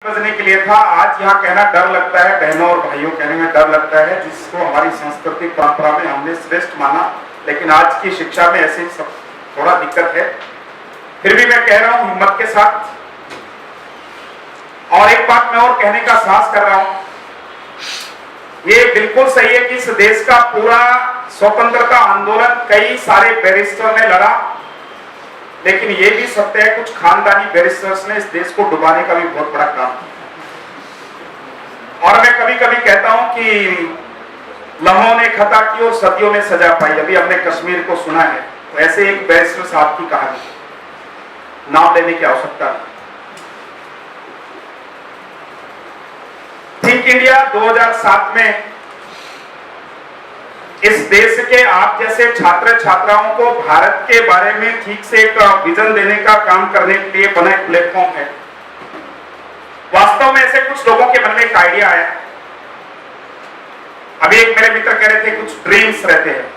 बचने के लिए था। आज यहाँ कहना डर लगता है, बहनों और भाइयों कहने में डर लगता है, जिसको हमारी सांस्कृतिक परंपरा में हमने श्रेष्ठ माना, लेकिन आज की शिक्षा में ऐसे सब थोड़ा दिक्कत है। फिर भी मैं कह रहा हूँ हिम्मत के साथ। और एक बात मैं और कहने का साहस कर रहा हूं, ये बिल्कुल सही है कि इस देश का पूरा स्वतंत्रता आंदोलन कई सारे बैरिस्टर ने लड़ा, लेकिन ये भी सत्य है कुछ खानदानी बैरिस्टर्स ने इस देश को डुबाने का भी बहुत बड़ा काम किया। और मैं कभी कभी कहता हूं कि लम्हों ने खता की और सदियों ने सजा पाई। अभी हमने कश्मीर को सुना है, तो ऐसे एक बैरिस्टर साहब की कहानी, नाम लेने की आवश्यकता नहीं। थिंक इंडिया 2007 में इस देश के आप जैसे छात्र छात्राओं को भारत के बारे में ठीक से एक विजन देने का काम करने के लिए बना एक प्लेटफॉर्म है। वास्तव में ऐसे कुछ लोगों के मन में एक आइडिया आया। अभी एक मेरे मित्र कह रहे थे कुछ ड्रीम्स रहते हैं,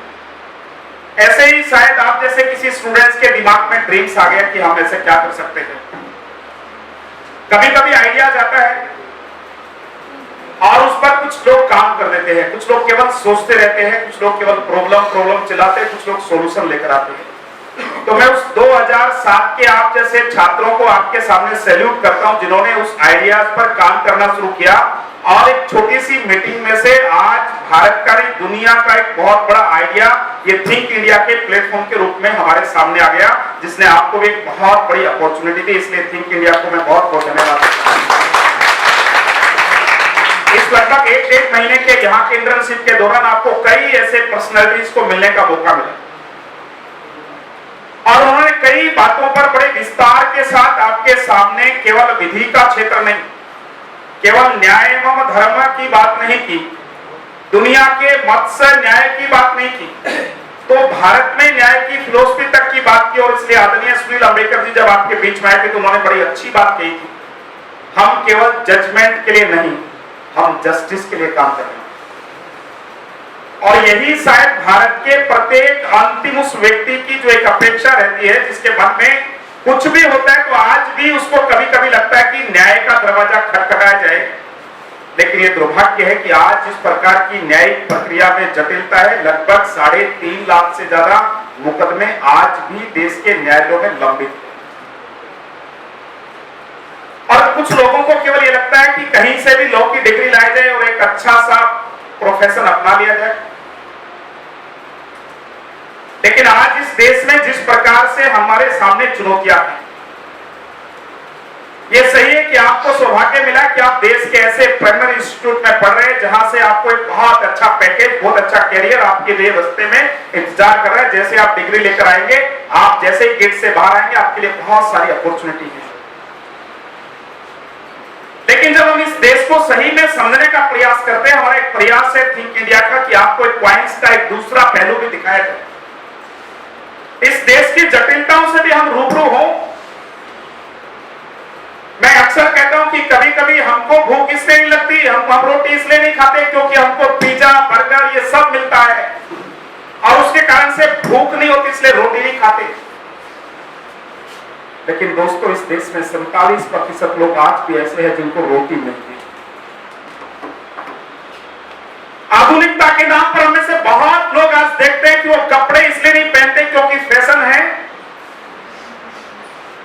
ऐसे ही शायद आप जैसे किसी स्टूडेंट्स के दिमाग में ड्रीम्स आ गया कि हम ऐसे क्या कर सकते हैं। कभी कभी आइडिया जाता है और उस पर कुछ लोग काम कर देते हैं, कुछ लोग केवल सोचते रहते हैं, कुछ लोग केवल प्रॉब्लम चिल्लाते हैं, कुछ लोग सॉल्यूशन लेकर आते हैं। तो मैं उस 2007 के आप जैसे छात्रों को आपके सामने सैल्यूट करता हूं, जिन्होंने उस आइडियाज पर काम करना शुरू किया और एक छोटी सी मीटिंग में से आज भारत का नहीं दुनिया का एक बहुत बड़ा आइडिया ये थिंक इंडिया के प्लेटफॉर्म के रूप में हमारे सामने आ गया, जिसने आपको भी एक बहुत बड़ी अपॉर्चुनिटी दी। इसलिए थिंक इंडिया को मैं बहुत बहुत धन्यवाद देता हूं। इस लगभग 1-1.5 महीने के यहाँ के इंटर्नशिप के दौरान आपको कई ऐसे पर्सनालिटीज को मिलने का मौका मिला और उन्होंने कई बातों पर बड़े विस्तार के साथ आपके सामने केवल विधि का क्षेत्र नहीं, केवल न्याय एवं धर्म की बात नहीं की, दुनिया के मत से न्याय की बात नहीं की, तो भारत में न्याय की फिलोसफी तक की बात की। और इसलिए आदरणीय सुनील अम्बेडकर जी जब आपके बीच में आए थे तो उन्होंने बड़ी अच्छी बात कही थी, हम केवल जजमेंट के लिए नहीं, हम जस्टिस के लिए काम कर रहे हैं। और यही शायद भारत के प्रत्येक अंतिम उस व्यक्ति की जो एक अपेक्षा रहती है, जिसके मन में कुछ भी होता है तो आज भी उसको कभी कभी लगता है कि न्याय का दरवाजा खटखटाया जाए। लेकिन ये दुर्भाग्य है कि आज जिस प्रकार की न्यायिक प्रक्रिया में जटिलता है, लगभग 3.5 लाख से ज्यादा मुकदमे आज भी देश के न्यायालयों में लंबित है। और कुछ लोगों को केवल ये लगता है कि कहीं से भी लॉ की डिग्री लाई जाए और एक अच्छा सा प्रोफेशन अपना लिया जाए। लेकिन आज इस देश में जिस प्रकार से हमारे सामने चुनौतियां हैं, ये सही है कि आपको सौभाग्य मिला कि आप देश के ऐसे प्राइमरी इंस्टीट्यूट में पढ़ रहे हैं जहां से आपको एक बहुत अच्छा पैकेज, बहुत अच्छा कैरियर आपके लिए रास्ते में इंतजार कर रहा है। जैसे आप डिग्री लेकर आएंगे, आप जैसे ही गेट से बाहर आएंगे, आपके लिए बहुत सारी अपॉर्चुनिटी है। लेकिन जब हम इस देश को सही में समझने का प्रयास करते हैं, हमारा एक प्रयास है थिंक इंडिया का कि आपको एक क्वाइंस का एक दूसरा पहलू भी दिखाया जाए। इस देश की जटिलताओं से भी हम रूबरू हो। मैं अक्सर कहता हूं कि कभी कभी हमको भूख इसलिए नहीं लगती, हम रोटी इसलिए नहीं खाते क्योंकि हमको पिज्जा बर्गर ये सब मिलता है और उसके कारण से भूख नहीं होती, इसलिए रोटी नहीं खाते। लेकिन दोस्तों, इस देश में 47% लोग आज भी ऐसे हैं जिनको रोटी मिलती है। आधुनिकता के नाम पर हमें से बहुत लोग आज देखते हैं कि वो कपड़े इसलिए नहीं पहनते क्योंकि फैशन है।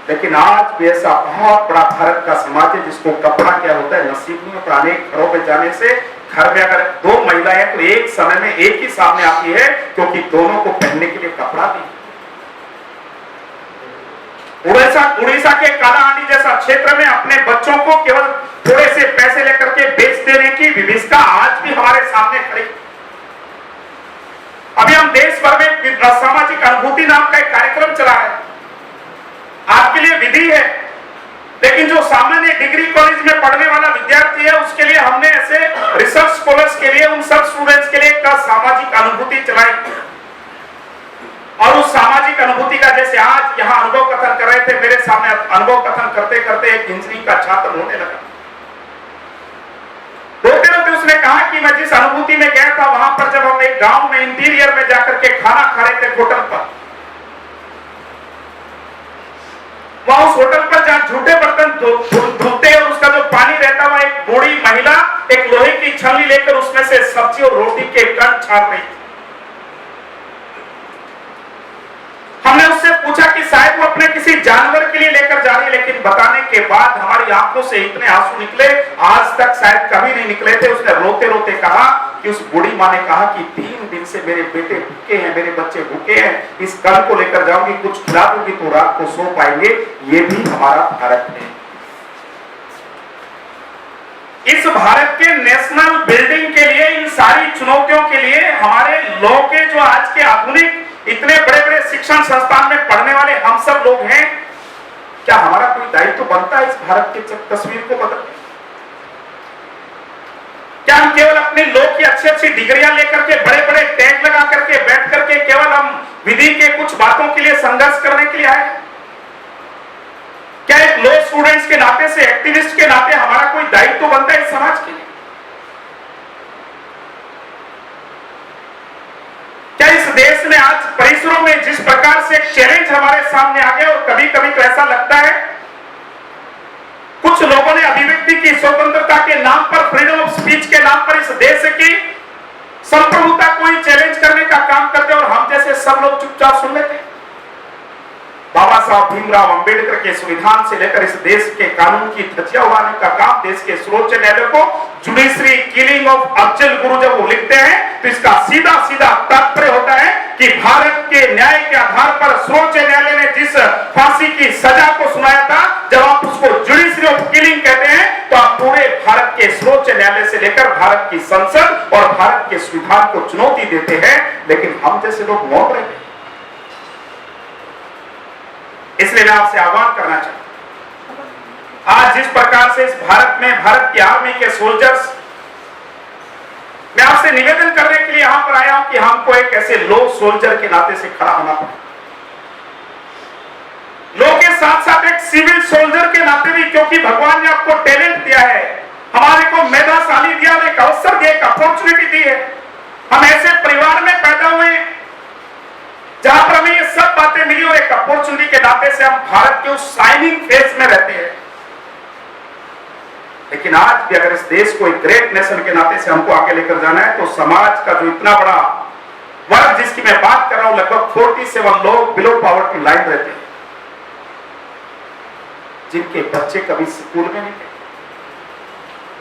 लेकिन आज भी ऐसा बहुत बड़ा भारत का समाज है जिसको कपड़ा क्या होता है नसीब नहीं होता। अनेक घरों में जाने से घर में अगर 2 महिलाएं तो एक समय में एक ही सामने आती है, क्योंकि दोनों को पहनने के लिए कपड़ा भी। उड़ीसा के कालाहांडी जैसा क्षेत्र में अपने बच्चों को केवल थोड़े से पैसे लेकर के बेच देने की विविधता आज भी हमारे सामने खड़ी। अभी हम देश भर में सामाजिक अनुभूति नाम का एक कार्यक्रम चला है, आपके लिए विधि है, लेकिन जो सामान्य डिग्री कॉलेज में पढ़ने वाला विद्यार्थी है उसके लिए हमने ऐसे रिसर्च स्कॉलर्स के लिए, उन सब स्टूडेंट्स के लिए एक सामाजिक अनुभूति चलाई। और उस सामाजिक अनुभूति का जैसे आज यहाँ अनुभव कथन कर रहे थे, मेरे सामने अनुभव कथन करते करते एक इंजीनियरिंग का छात्र रोने लगा। रोते रोते उसने कहा कि मैं जिस अनुभूति में गया था वहां पर जब हम एक गांव में इंटीरियर में जाकर के खाना खा रहे थे होटल पर, वहां उस होटल पर जहां झूठे बर्तन धुलते हैं और उसका जो पानी रहता है, एक बूढ़ी महिला एक लोहे की छलनी लेकर उसमें से सब्जी और रोटी के कण छाप रही थी। हमने उससे पूछा कि शायद वो अपने किसी जानवर के लिए लेकर जा रही है, लेकिन बताने के बाद हमारी आंखों से इतने आंसू निकले, आज तक शायद कभी नहीं निकले थे। उसने रोते रोते कहा कि उस बूढ़ी मां ने कहा कि 3 दिन से मेरे बेटे भूखे हैं, मेरे बच्चे भूखे हैं, इस कल को लेकर जाऊंगी, कुछ खिला दूंगी तो रात को सो पाएंगे। ये भी हमारा भारत है। इस भारत के नेशनल बिल्डिंग के लिए, इन सारी चुनौतियों के लिए हमारे लोग के जो आज के आधुनिक इतने बड़े बड़े शिक्षण संस्थान में पढ़ने वाले हम सब लोग हैं, क्या हमारा कोई दायित्व बनता है इस भारत की तस्वीर को बदलने? क्या हम केवल अपने लोग की अच्छी अच्छी डिग्रियां लेकर के, बड़े बड़े टैग लगा करके बैठ करके केवल हम विधि के कुछ बातों के लिए संघर्ष करने के लिए आए? क्या एक लॉ स्टूडेंट्स के नाते से, एक्टिविस्ट के नाते हमारा कोई दायित्व बनता है इस समाज के लिए? क्या इस देश में आज परिसरों में जिस प्रकार से एक चैलेंज हमारे सामने आ गया, और कभी कभी तो ऐसा लगता है कुछ लोगों ने अभिव्यक्ति की स्वतंत्रता के नाम पर, फ्रीडम ऑफ स्पीच के नाम पर इस देश की संप्रभुता को ही चैलेंज करने का काम करते, और हम जैसे सब लोग चुपचाप सुन लेते। बाबा साहब भीमराव अंबेडकर के संविधान से लेकर इस देश के कानून की धज्जियां उड़ाने का काम देश के सर्वोच्च न्यायालय को, judiciary killing of Afzal Guru जब वो लिखते हैं तो इसका सीधा सीधा तात्पर्य होता है कि भारत के न्याय के आधार पर सर्वोच्च न्यायालय ने जिस फांसी की सजा को सुनाया था, जब आप उसको जुडिशरी ऑफ किलिंग कहते हैं तो आप पूरे भारत के सर्वोच्च न्यायालय से लेकर भारत की संसद और भारत के संविधान को चुनौती देते हैं, लेकिन हम जैसे लोग मौन रहे। इसलिए मैं आपसे आह्वान करना चाहता हूं, आज जिस प्रकार से इस भारत में भारत की आर्मी के सोल्जर्स, मैं आपसे निवेदन करने के लिए यहां पर आया हूं कि हमको एक ऐसे लो सोल्जर के नाते से खड़ा होना पड़े, लो के साथ साथ एक सिविल सोल्जर के नाते भी, क्योंकि भगवान ने आपको टैलेंट दिया है, हमारे को मेधाशाली दिया, एक अवसर दिया, एक अपॉर्चुनिटी दी है। हम ऐसे परिवार में पैदा हुए जहां पर हमें ये सब बातें मिली, और एक अपॉर्चुनिटी के नाते से हम भारत के उस शाइनिंग फेस में रहते हैं। लेकिन आज भी अगर इस देश को एक ग्रेट नेशन के नाते से हमको आगे लेकर जाना है, तो समाज का जो इतना बड़ा वर्ग जिसकी मैं बात कर रहा हूं, लगभग 47 लोग बिलो पॉवर्टी लाइन रहते हैं, जिनके बच्चे कभी स्कूल में नहीं गए,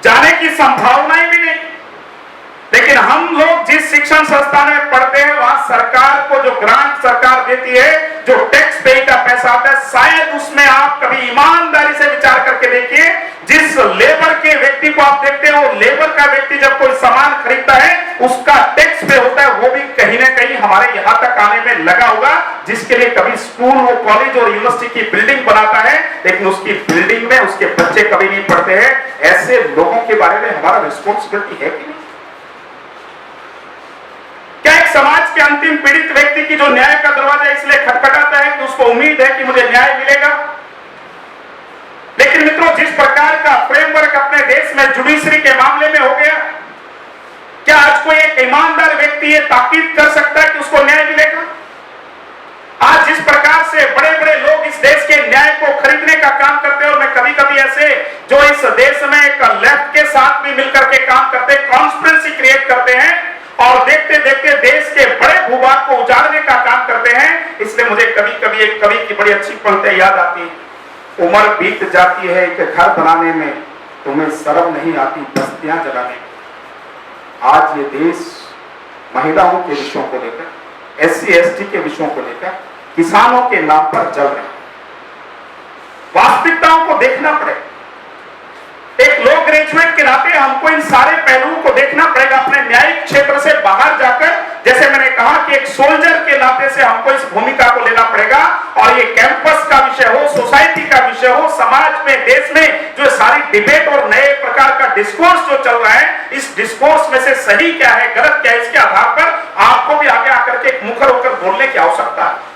जाने की संभावनाएं भी नहीं। लेकिन हम लोग जिस शिक्षण संस्थान में पढ़ते हैं, वहां सरकार को जो ग्रांट सरकार देती है, जो टैक्स पे का पैसा आता है, शायद उसमें आप कभी ईमानदारी से विचार करके देखिए, जिस लेबर के व्यक्ति को आप देखते हैं, वो लेबर का व्यक्ति जब कोई सामान खरीदता है उसका टैक्स पे होता है, वो भी कहीं ना कहीं हमारे यहां तक आने में लगा होगा, जिसके लिए कभी स्कूल, वो कॉलेज और यूनिवर्सिटी की बिल्डिंग बनाता है, लेकिन उसकी बिल्डिंग में उसके बच्चे कभी नहीं पढ़ते हैं। ऐसे लोगों के बारे में हमारा रिस्पॉन्सिबिलिटी है कि नहीं? क्या एक समाज के अंतिम पीड़ित व्यक्ति की जो न्याय का दरवाजा इसलिए खटखटाता है कि उसको उम्मीद है कि मुझे न्याय मिलेगा, लेकिन मित्रों जिस प्रकार का फ्रेमवर्क अपने देश में जुडिशरी के मामले में हो गया, क्या आज कोई एक ईमानदार व्यक्ति ये ताकीद कर सकता है कि उसको न्याय मिलेगा? आज जिस प्रकार से बड़े बड़े लोग इस देश के न्याय को खरीदने का काम करते हैं, और मैं कभी कभी ऐसे जो इस देश में एक लेफ्ट के साथ भी मिलकर के काम करते हैं, कॉन्स्पिरेसी क्रिएट करते हैं और देखते देखते देश के बड़े भूभाग को उजाड़ने का काम करते हैं। इसलिए मुझे कभी कभी एक कवि की बड़ी अच्छी पंक्ति याद आती है, उम्र बीत जाती है एक घर बनाने में, तुम्हें शर्म नहीं आती बस्तियां जलाने में। आज ये देश महिलाओं के विषयों को लेकर, SC ST के विषयों को लेकर, किसानों के नाम पर जल रहे हैं। वास्तविकताओं को देखना पड़ेगा। एक लो ग्रेजुएट के नाते हमको इन सारे पहलुओं को देखना पड़ेगा, अपने न्यायिक क्षेत्र से बाहर जाकर, जैसे मैंने कहा कि एक सोल्जर के नाते से हमको इस भूमिका को लेना पड़ेगा। और ये कैंपस का विषय हो, सोसाइटी का विषय हो, समाज में, देश में जो सारी डिबेट और नए प्रकार का डिस्कोर्स जो चल रहा है, इस डिस्कोर्स में से सही क्या है, गलत क्या है, इसके आधार पर आपको भी आगे आकर के एक मुखर होकर बोलने की आवश्यकता है।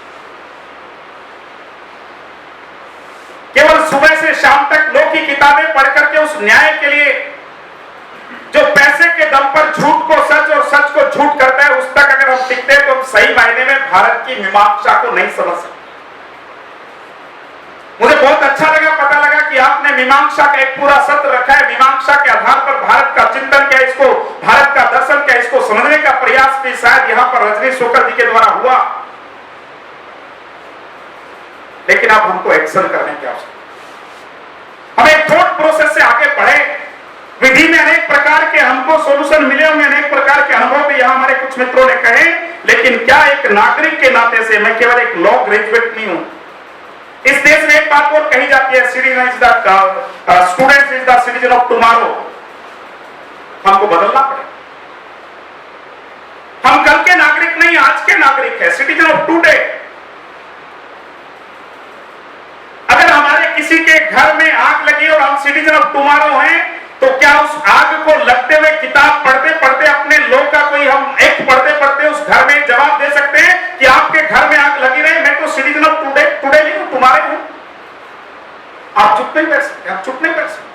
केवल सुबह से शाम तक लोग की किताबें पढ़ करके उस न्याय के लिए जो पैसे के दम पर झूठ को सच और सच को झूठ करता है, उस तक अगर हम टिकते हैं तो हम सही मायने में भारत की मीमांसा को नहीं समझ सकते। मुझे बहुत अच्छा लगा, पता लगा कि आपने मीमांसा का एक पूरा सत्र रखा है। मीमांसा के आधार पर भारत का चिंतन क्या, इसको भारत का दर्शन क्या, इसको समझने का प्रयास भी शायद यहां पर रजनीश शुक्ल जी के द्वारा हुआ। लेकिन अब हमको एक्शन करने की आवश्यकता, हमें थॉट प्रोसेस से आगे बढ़े। विधि में अनेक प्रकार के हमको सॉल्यूशन मिले होंगे, अनेक प्रकार के अनुभव भी यहां हमारे कुछ मित्रों ने कहे, लेकिन क्या एक नागरिक के नाते से, मैं केवल एक लॉ ग्रेजुएट नहीं हूं। इस देश में एक बात और कही जाती है, citizen is the student is the citizen of tomorrow. हमको बदलना पड़ेगा। हम कल के नागरिक नहीं, आज के नागरिक है, सिटीजन ऑफ टुडे। अगर हमारे किसी के घर में आग लगी और हम सिटीजन ऑफ टुमारो हैं, तो क्या उस आग को लगते हुए किताब पढ़ते पढ़ते अपने लोग का कोई हम एक्ट पढ़ते पढ़ते उस घर में जवाब दे सकते हैं कि आपके घर में आग लगी रही, मैं तो सिटीजन ऑफ टुडे नहीं हूं, तुम्हारे हूं। आप चुप नहीं कर सकते, आप चुप नहीं कर सकते।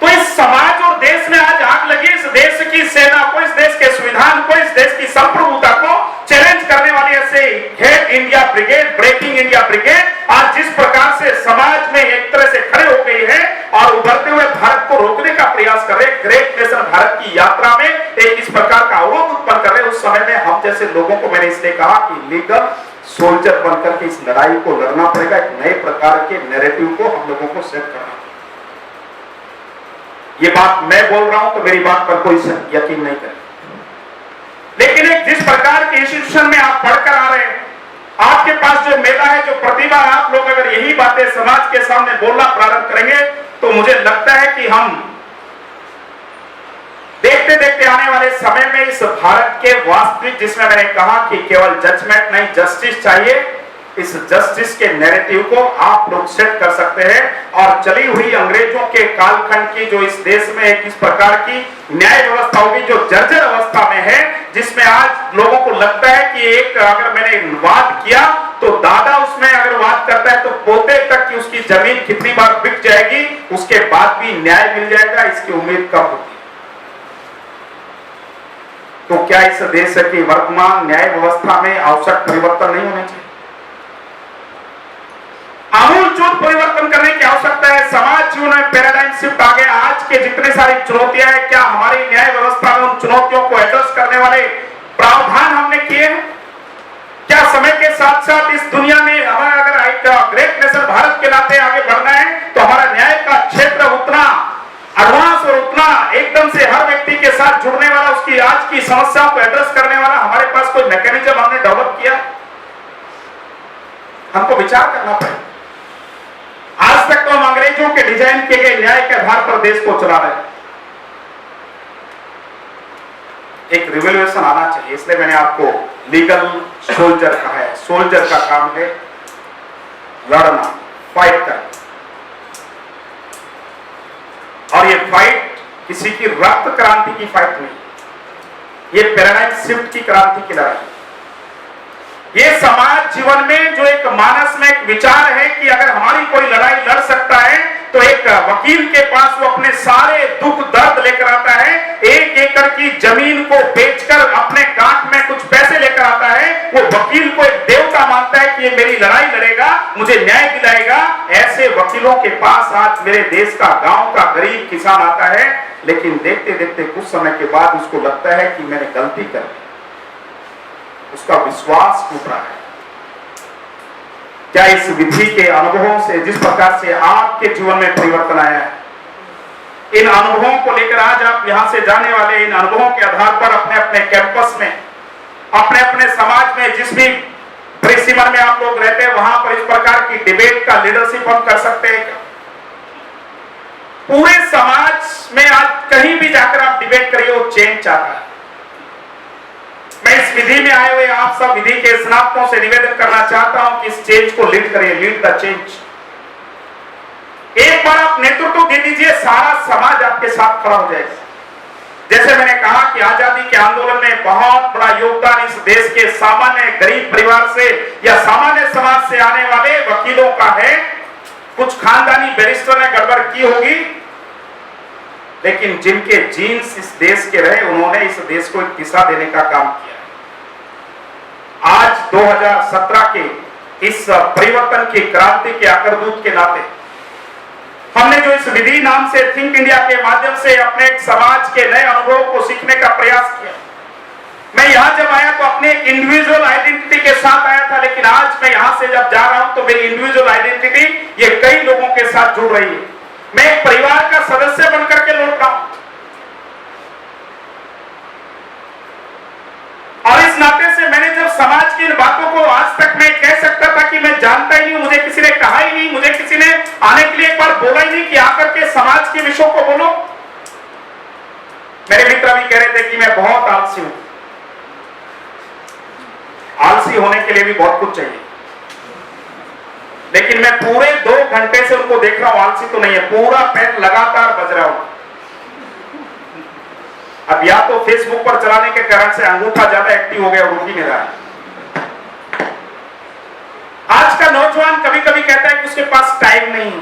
तो इस समाज और देश में आज आग लगी, इस देश की सेना को, इस देश के संविधान को, इस देश की संप्रभुता को चैलेंज करने वाली ऐसे head India brigade, breaking India brigade आज जिस प्रकार से समाज में एक तरह से खड़े हो गई है और उभरते हुए भारत को रोकने का प्रयास कर रहे, ग्रेट नेशन भारत की यात्रा में एक इस प्रकार का अवरोध उत्पन्न कर रहे, उस समय में हम जैसे लोगों को मैंने इसलिए कहा कि लीगल सोल्जर बनकर के इस लड़ाई को लड़ना पड़ेगा। एक नए प्रकार के नैरेटिव को हम लोगों को सेट करना। ये बात मैं बोल रहा हूं तो मेरी बात पर कोई यकीन नहीं करे, लेकिन एक जिस प्रकार के इंस्टीट्यूशन में आप पढ़कर आ रहे हैं, आपके पास जो मेधा है, जो प्रतिभा है, आप लोग अगर यही बातें समाज के सामने बोलना प्रारंभ करेंगे तो मुझे लगता है कि हम देखते देखते आने वाले समय में इस भारत के वास्तविक, जिसमें मैंने कहा कि केवल जजमेंट नहीं जस्टिस चाहिए, इस जस्टिस के नैरेटिव को आप लोग सेट कर सकते हैं। और चली हुई अंग्रेजों के कालखंड की जो इस देश में एक इस प्रकार की न्याय व्यवस्था होगी जो जर्जर अवस्था में है, जिसमें आज लोगों को लगता है कि एक अगर मैंने वाद किया तो दादा उसमें अगर वाद करता है तो पोते तक की उसकी जमीन कितनी बार बिक जाएगी, उसके बाद भी न्याय मिल जाएगा, इसकी उम्मीद कम होती है। तो क्या इस देश की वर्तमान न्याय व्यवस्था में आवश्यक परिवर्तन नहीं होने चाहिए? आमूलचूल परिवर्तन करने की आवश्यकता है। समाज जीवन में पैराडाइम शिफ्ट आ गया। आज के जितनी सारी चुनौतियां हैं, क्या हमारी न्याय व्यवस्था में उन चुनौतियों को एड्रेस करने वाले प्रावधान हमने किए हैं? क्या समय के साथ साथ इस दुनिया में हमारा अगर एक ग्रेट नेशन भारत के नाते आगे बढ़ना है तो हमारा न्याय का क्षेत्र उतना एडवांस और उतना एकदम से हर व्यक्ति के साथ जुड़ने वाला, उसकी आज की समस्याओं को एड्रेस करने वाला हमारे पास कोई मैकेनिज्म हमने डेवलप किया? हमको विचार करना पड़ेगा। आज तक तो हम अंग्रेजों के डिजाइन किए गए न्याय के आधार पर देश को चला रहे हैं। एक रिवॉल्यूशन आना चाहिए, इसलिए मैंने आपको लीगल सोल्जर कहा है। सोल्जर का काम है लड़ना, फाइट करना, और ये फाइट किसी की रक्त क्रांति की फाइट नहीं, ये पैराडाइम शिफ्ट की क्रांति की लड़ाई। ये समाज जीवन में जो एक मानस में एक विचार है कि अगर हमारी कोई लड़ाई लड़ सकता है तो एक वकील के पास वो अपने सारे दुख दर्द लेकर आता है, 1 एकड़ की जमीन को बेचकर अपने गांठ में कुछ पैसे लेकर आता है। वो वकील को एक देवता मानता है कि ये मेरी लड़ाई लड़ेगा, मुझे न्याय दिलाएगा। ऐसे वकीलों के पास आज मेरे देश का, गांव का गरीब किसान आता है, लेकिन देखते देखते कुछ समय के बाद उसको लगता है कि मैंने गलती कर दी, उसका विश्वास टूट रहा है। क्या इस विधि के अनुभवों से, जिस प्रकार से आपके जीवन में परिवर्तन आया है, इन अनुभवों को लेकर आज आप यहां से जाने वाले, इन अनुभवों के आधार पर अपने अपने कैंपस में, अपने अपने समाज में, जिस भी परिसीमन में आप लोग रहते हैं, वहां पर इस प्रकार की डिबेट का लीडरशिप हम कर सकते हैं क्या? पूरे समाज में आज कहीं भी जाकर आप डिबेट करिए, वो चेंज चाहता है। मैं इस विधि में आए हुए आप सब विधि के स्नातकों से निवेदन करना चाहता हूं कि इस चेंज को लीड करिए, लीड द चेंज। एक बार आप नेतृत्व दे दीजिए, सारा समाज आपके साथ खड़ा हो जाएगा। जैसे मैंने कहा कि आजादी के आंदोलन में बहुत बड़ा योगदान इस देश के सामान्य गरीब परिवार से या सामान्य समाज से आने वाले वकीलों का है। कुछ खानदानी बैरिस्टर ने गड़बड़ की होगी, लेकिन जिनके जीन्स इस देश के रहे, उन्होंने इस देश को एक दिशा देने का काम किया। आज 2017 के इस परिवर्तन की क्रांति के अग्रदूत के नाते हमने जो इस विधि नाम से थिंक इंडिया के माध्यम से अपने एक समाज के नए अनुभव को सीखने का प्रयास किया। मैं यहां जब आया तो अपने एक इंडिविजुअल आइडेंटिटी के साथ आया था, लेकिन आज मैं यहां से जब जा रहा हूं तो मेरी इंडिविजुअल आइडेंटिटी ये कई लोगों के साथ जुड़ रही है। मैं एक परिवार का सदस्य बनकर के लौट रहा हूं और इस नाते से मैंने जब समाज की इन बातों को आज तक मैं कह सकता था कि मैं जानता ही नहीं, मुझे किसी ने कहा ही नहीं, मुझे किसी ने आने के लिए एक बार बोला ही नहीं कि आकर के समाज के विषयों को बोलो। मेरे मित्र भी कह रहे थे कि मैं बहुत आलसी हूं। आलसी होने के लिए भी बहुत कुछ चाहिए, लेकिन मैं पूरे 2 घंटे से उनको देख रहा हूं, आलसी तो नहीं है, पूरा पेन लगातार बज रहा हूं। अब या तो फेसबुक पर चलाने के कारण से अंगूठा ज्यादा एक्टिव हो गया और रुक ही नहीं रहा है। आज का नौजवान कभी कभी कहता है कि उसके पास टाइम नहीं है,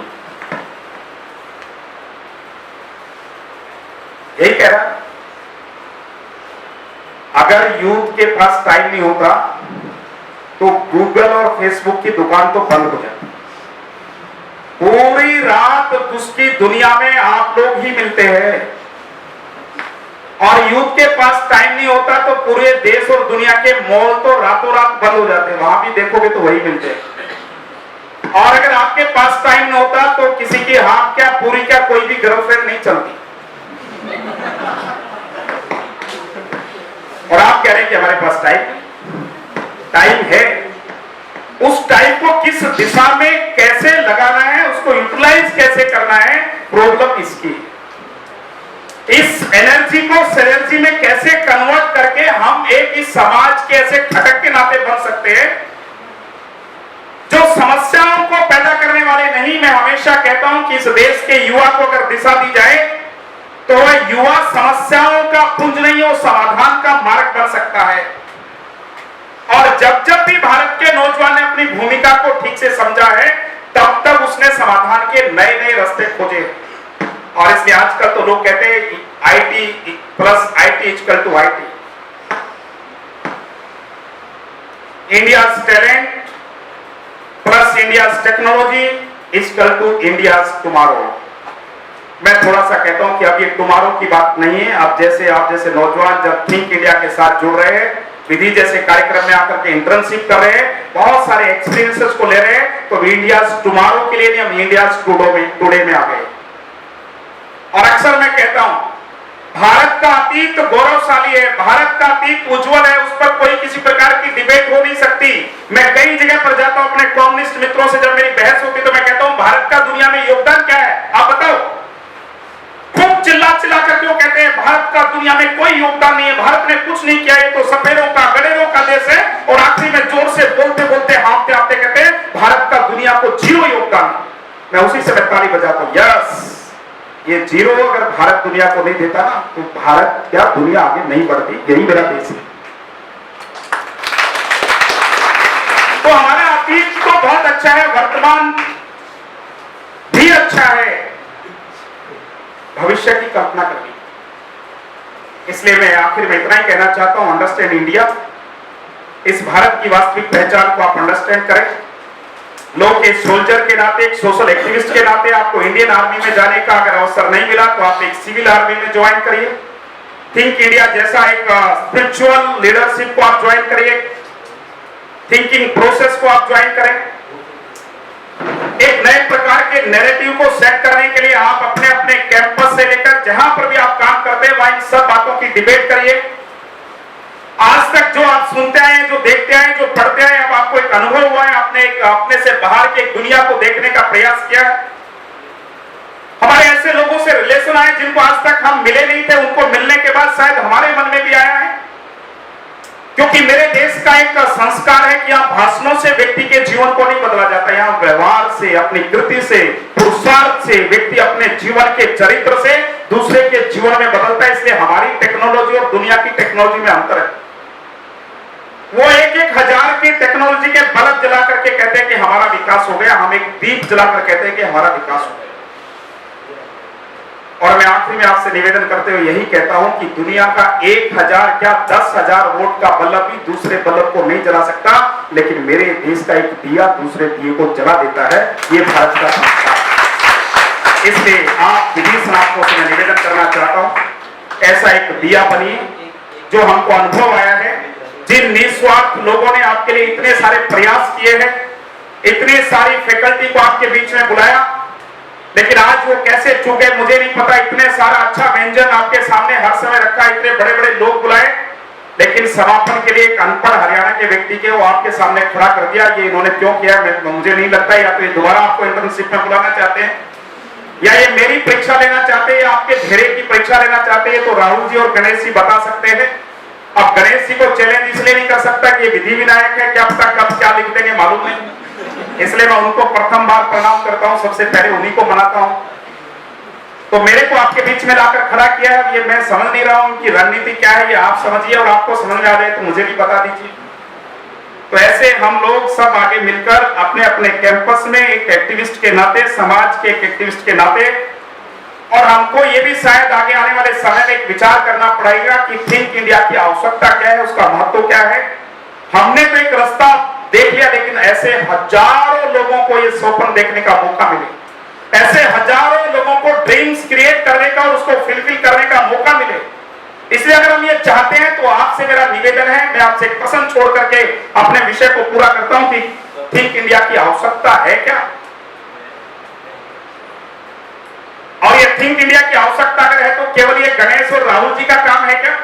यही कह रहा है। अगर यूथ के पास टाइम नहीं होता तो गूगल और फेसबुक की दुकान तो बंद हो जाती। पूरी रात उसकी दुनिया में आप लोग ही मिलते हैं और यूथ के पास टाइम नहीं होता तो पूरे देश और दुनिया के मॉल तो रातों रात बंद हो जाते हैं, वहां भी देखोगे तो वही मिलते हैं। और अगर आपके पास टाइम नहीं होता तो किसी की हाफ क्या पूरी क्या कोई भी गर्लफ्रेंड नहीं चलती। और आप कह रहे हैं कि हमारे पास टाइम है। उस टाइम को किस दिशा में कैसे लगाना है, उसको यूटिलाइज कैसे करना है, प्रॉब्लम इसकी। इस एनर्जी को सिनर्जी में कैसे कन्वर्ट करके हम एक इस समाज के ऐसे घटक के नाते बन सकते हैं जो समस्याओं को पैदा करने वाले नहीं। मैं हमेशा कहता हूं कि इस देश के युवा को अगर दिशा दी जाए तो वह युवा समस्याओं का पुंज नहीं हो, समाधान का मार्ग बन सकता है। और जब जब भी भारत के नौजवान ने अपनी भूमिका को ठीक से समझा है तब तक उसने समाधान के नए नए रास्ते खोजे। और इसलिए आजकल तो लोग कहते हैं IT plus IT equal to IT। India's talent plus India's technology equal to India's tomorrow. मैं थोड़ा सा कहता हूं कि अब ये टुमारो की बात नहीं है। अब जैसे आप जैसे नौजवान जब थिंक इंडिया के साथ जुड़ रहे हैं, विधि जैसे कार्यक्रम में आकर के इंटर्नशिप कर रहे हैं, बहुत सारे एक्सपीरियंसेस को ले रहे हैं, तो इंडियाज टुमारो के लिए नहीं, हम इंडियाज टुडे में आ गए। और अक्सर मैं कहता हूं भारत का अतीत गौरवशाली है, भारत का अतीत उज्जवल है, उस पर कोई किसी प्रकार की डिबेट हो नहीं सकती। मैं कई जगह पर जाता हूं अपने कम्युनिस्ट मित्रों से, जब मेरी बहस होती तो मैं कहता हूं भारत का दुनिया में योगदान क्या है, आप बताओ। खूब चिल्ला कर क्यों कहते हैं भारत का दुनिया में कोई योगदान नहीं है, भारत ने कुछ नहीं किया, ये तो सफेदों का गडेरों का देश है। और आखिरी में जोर से बोलते बोलते हाँफते हाँफते कहते हैं भारत का दुनिया को 0 योगदान। मैं उसी से ताली बजाता हूं, यस ये 0 अगर भारत दुनिया को नहीं देता ना तो भारत क्या दुनिया आगे नहीं बढ़ती। यही मेरा देश है। तो हमारा अतीत तो बहुत अच्छा है, वर्तमान भी अच्छा है, भविष्य की कल्पना करनी। इसलिए मैं आखिर में इतना ही कहना चाहता हूं, अंडरस्टैंड इंडिया। इस भारत की वास्तविक पहचान को आप अंडरस्टैंड करें। लोग एक सोल्जर के नाते, एक सोशल एक्टिविस्ट के नाते आपको इंडियन आर्मी में जाने का अगर अवसर नहीं मिला तो आप एक सिविल आर्मी में ज्वाइन करिए। थिंक इंडिया जैसा एक स्पिरिचुअल लीडरशिप को आप ज्वाइन करिए, थिंकिंग प्रोसेस को आप ज्वाइन करें। एक नए प्रकार के नैरेटिव को सेट करने के लिए आप अपने अपने कैंपस से लेकर जहां पर भी आप काम करते हैं वहां इन सब बातों की डिबेट करिए। आज तक जो आप सुनते आए, जो देखते आए, जो पढ़ते आए, अब आपको एक अनुभव हुआ है, आपने एक अपने से बाहर की एक दुनिया को देखने का प्रयास किया है। हमारे ऐसे लोगों से रिलेशन आए जिनको आज तक हम मिले नहीं थे, उनको मिलने के बाद शायद हमारे मन में भी आया है। क्योंकि मेरे देश का एक संस्कार है कि यहाँ भाषणों से व्यक्ति के जीवन को नहीं बदला जाता, यहाँ व्यवहार से, अपनी कृति से, पुरुषार्थ से व्यक्ति अपने जीवन के चरित्र से दूसरे के जीवन में बदलता है। इसलिए हमारी टेक्नोलॉजी और दुनिया की टेक्नोलॉजी में अंतर है। वो 1,000 की टेक्नोलॉजी के बल्ब जला करके कहते हैं कि हमारा विकास हो गया, हम एक दीप जलाकर कहते हैं कि हमारा विकास हो गया। और मैं आखिरी में आपसे निवेदन करते हुए यही कहता हूं कि दुनिया का 1000 क्या 10,000 वोट का बल्ब भी दूसरे बल्ब को नहीं जला सकता, लेकिन मेरे देश का एक दिया दूसरे दिए को जला देता है। ये भारत का संस्कार। इसलिए आप विधि स्नातकों से मैं निवेदन करना चाहता हूं, ऐसा एक दिया बनिए जो हमको अनुभव आया है। जिन निस्वार्थ लोगों ने आपके लिए इतने सारे प्रयास किए हैं, इतनी सारी फैकल्टी को आपके बीच में बुलाया, लेकिन आज वो कैसे चूके मुझे नहीं पता। इतने सारा अच्छा व्यंजन आपके सामने हर समय रखा, इतने बड़े बड़े लोग बुलाए, लेकिन समापन के लिए एक अनपढ़ हरियाणा के व्यक्ति के वो आपके सामने खड़ा कर दिया। ये इन्होंने क्यों किया मुझे नहीं लगता। या तो ये दोबारा आपको इंटर्नशिप में बुलाना चाहते हैं, या ये मेरी परीक्षा लेना चाहते हैं, या आपके धैर्य की परीक्षा लेना चाहते हैं। तो राहुल जी और गणेश जी बता सकते हैं। अब गणेश जी को चैलेंज इसलिए नहीं कर सकता कि ये विधि विनायक है, क्या पता कब क्या लिख देंगे मालूम नहीं, इसलिए मैं उनको प्रथम बार प्रणाम करता हूं, सबसे पहले उन्हीं को मनाता हूं। तो मेरे को आपके बीच में लाकर खड़ा किया है। ये मैं समझ नहीं रहा हूं कि रणनीति क्या है, ये आप समझिए, और आपको समझ में आ जाए तो मुझे भी बता दीजिए। तो ऐसे हम लोग सब आगे मिलकर अपने अपने कैंपस में एक एक्टिविस्ट के नाते, समाज के एक एक्टिविस्ट के नाते, और हमको ये भी शायद आगे आने वाले समय में एक विचार करना पड़ेगा कि थिंक इंडिया की आवश्यकता क्या है, उसका महत्व क्या है। हमने तो एक रास्ता देख लिया, लेकिन ऐसे हजारों लोगों को ये स्वप्न देखने का मौका मिले, ऐसे हजारों लोगों को ड्रीम्स क्रिएट करने का और उसको फुलफिल करने का मौका मिले। इसलिए अगर हम ये चाहते हैं तो आपसे मेरा निवेदन है, मैं आपसे एक प्रश्न छोड़ करके अपने विषय को पूरा करता हूं कि थिंक इंडिया की आवश्यकता है क्या। और ये थिंक इंडिया की आवश्यकता अगर है तो केवल ये गणेश और राहुल जी का काम है क्या?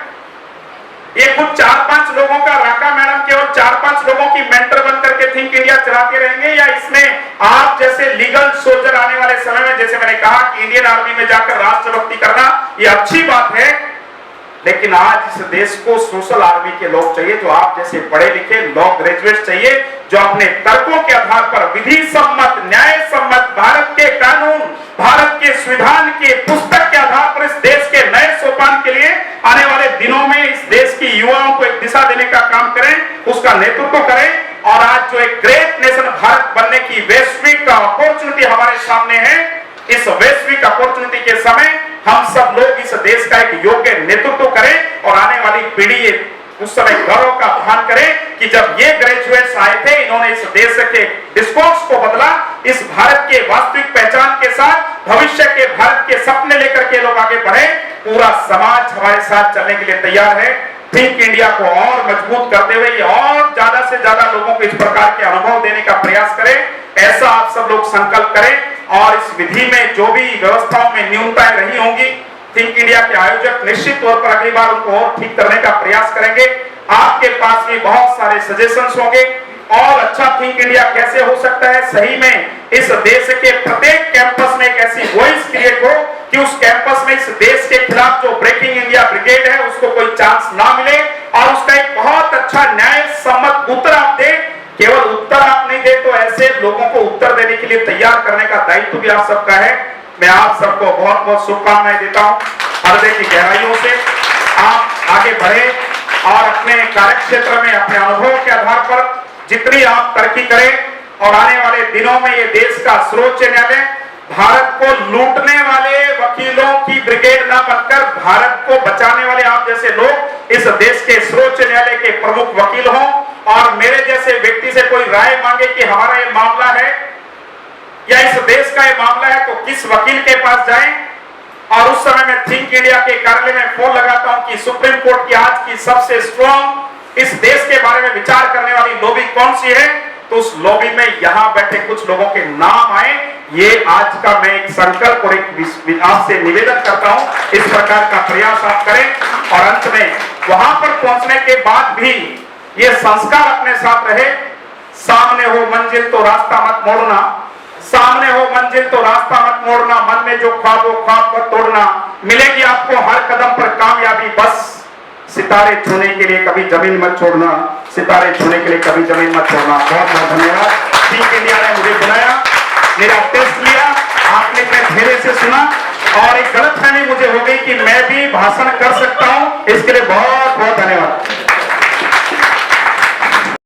ये कुछ 4-5 लोगों का, राका मैडम केवल 4-5 लोगों की मेंटर बनकर के थिंक इंडिया चलाते रहेंगे, या इसमें आप जैसे लीगल सोल्जर आने वाले समय में, जैसे मैंने कहा कि इंडियन आर्मी में जाकर राष्ट्रभक्ति करना ये अच्छी बात है, लेकिन आज इस देश को सोशल आर्मी के लोग चाहिए, जो आप जैसे पढ़े लिखे लॉ ग्रेजुएट चाहिए, जो अपने तर्कों के आधार पर विधि सम्मत, न्याय सम्मत, भारत के कानून, भारत के संविधान के पुस्तक के आधार पर इस देश के नए सोपान के लिए आने वाले दिनों में इस देश की युवाओं को एक दिशा देने का काम करें, उसका नेतृत्व करें। और आज जो एक ग्रेट नेशन भारत बनने की वैश्विक अपॉर्चुनिटी हमारे सामने है, इस वैश्विक अपॉर्चुनिटी के समय हम सब लोग इस देश का एक योग्य नेतृत्व करें और आने वाली पीढ़ी उस समय गौरव का भान करें कि जब ये ग्रेजुएट्स आए थे, इन्होंने इस देश के डिस्कोर्स को बदला, इस भारत के वास्तविक पहचान के साथ भविष्य के भारत के सपने लेकर के लोग आगे बढ़े। पूरा समाज हमारे साथ चलने के लिए तैयार है। थिंक इंडिया को और मजबूत करते हुए और ज्यादा से ज्यादा लोगों को इस प्रकार के अनुभव देने का प्रयास करें, ऐसा आप सब लोग संकल्प करें। और इस विधि में जो भी व्यवस्थाओं में न्यूनताएं रही होंगी, थिंक इंडिया के आयोजक निश्चित तौर पर अगली बार उनको और ठीक करने का प्रयास करेंगे। आपके पास भी बहुत सारे सजेशंस होंगे और अच्छा थिंक इंडिया कैसे हो सकता है। सही में इस देश के प्रत्येक कैंपस में एक ऐसी वॉइस क्रिएट हो कि उस कैंपस में इस देश के खिलाफ जो ब्रेकिंग इंडिया ब्रिगेड है उसको कोई चांस ना मिले, और उसका एक बहुत अच्छा न्याय सम्मत उत्तर आप दें। केवल उत्तर आप नहीं दे तो ऐसे लोगों को उत्तर देने के लिए तैयार करने का दायित्व भी आप सबका है। मैं आप सबको बहुत बहुत शुभकामनाएं देता हूं। हृदय की गहराइयों से आप आगे बढ़े और अपने कार्यक्षेत्र में अपने अनुभव के आधार पर जितनी आप तरक्की करें और आने वाले दिनों में ये देश का सर्वोच्च न्यायालय भारत को लूटने वाले वकीलों की ब्रिगेड न बनकर भारत को बचाने वाले आप जैसे लोग इस देश के सर्वोच्च न्यायालय के प्रमुख वकील हों। और मेरे जैसे व्यक्ति से कोई राय मांगे कि हमारा ये मामला है या इस देश का ये मामला है तो किस वकील के पास जाएं। और उस समय मैं थिंक इंडिया के कार्यालय में फोन लगाता हूं कि सुप्रीम कोर्ट की आज की सबसे स्ट्रॉन्ग इस देश के बारे में विचार करने वाली लॉबी कौन सी है, तो उस लॉबी में यहां बैठे कुछ लोगों के नाम आए। ये आज का मैं एक संकल्प और एक आपसे निवेदन करता हूं, इस प्रकार का प्रयास आप करें। और अंत में वहां पर पहुंचने के बाद भी ये संस्कार अपने साथ रहे। सामने हो मंजिल तो रास्ता मत मोड़ना, सामने हो मंजिल तो रास्ता मत मोड़ना, मन में जो ख्वाब हो ख्वाब मत तोड़ना, मिलेगी आपको हर कदम पर कामयाबी, बस सितारे छूने के लिए कभी जमीन मत छोड़ना, सितारे छूने के लिए कभी जमीन मत छोड़ना। बहुत बहुत धन्यवाद। थिंक इंडिया ने मुझे बुलाया, मेरा टेस्ट लिया, आपने मैं धैर्य से सुना और एक गलतफहमी मुझे हो गई कि मैं भी भाषण कर सकता